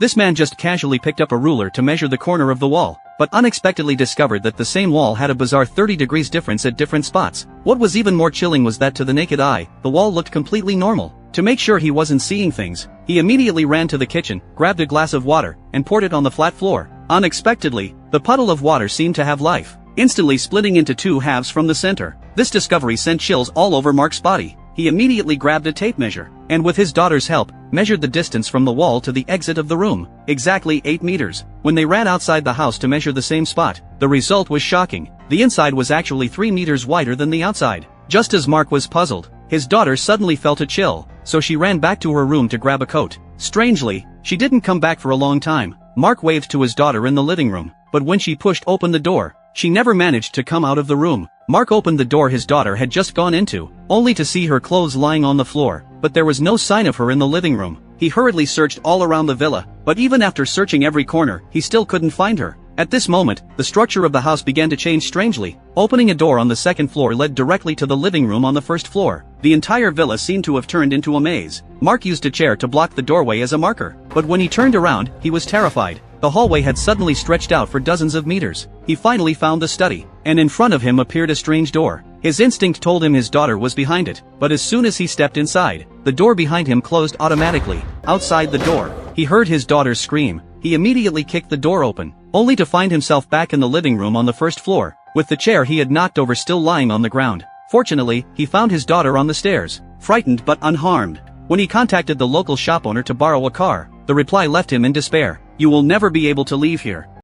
This man just casually picked up a ruler to measure the corner of the wall, but unexpectedly discovered that the same wall had a bizarre 30 degrees difference at different spots. What was even more chilling was that to the naked eye, the wall looked completely normal. To make sure he wasn't seeing things, he immediately ran to the kitchen, grabbed a glass of water, and poured it on the flat floor. Unexpectedly, the puddle of water seemed to have life, instantly splitting into two halves from the center. This discovery sent chills all over Mark's body. He immediately grabbed a tape measure, and with his daughter's help, measured the distance from the wall to the exit of the room, exactly 8 meters. When they ran outside the house to measure the same spot, the result was shocking. The inside was actually 3 meters wider than the outside. Just as Mark was puzzled, his daughter suddenly felt a chill, so she ran back to her room to grab a coat. Strangely, she didn't come back for a long time. Mark waved to his daughter in the living room, but when she pushed open the door, she never managed to come out of the room. Mark opened the door his daughter had just gone into, only to see her clothes lying on the floor, but there was no sign of her in the living room. He hurriedly searched all around the villa, but even after searching every corner, he still couldn't find her. At this moment, the structure of the house began to change strangely. Opening a door on the second floor led directly to the living room on the first floor. The entire villa seemed to have turned into a maze. Mark used a chair to block the doorway as a marker, but when he turned around, he was terrified. The hallway had suddenly stretched out for dozens of meters. He finally found the study, and in front of him appeared a strange door. His instinct told him his daughter was behind it, but as soon as he stepped inside, the door behind him closed automatically. Outside the door, he heard his daughter scream. He immediately kicked the door open, only to find himself back in the living room on the first floor, with the chair he had knocked over still lying on the ground. Fortunately, he found his daughter on the stairs, frightened but unharmed. When he contacted the local shop owner to borrow a car, the reply left him in despair. "You will never be able to leave here.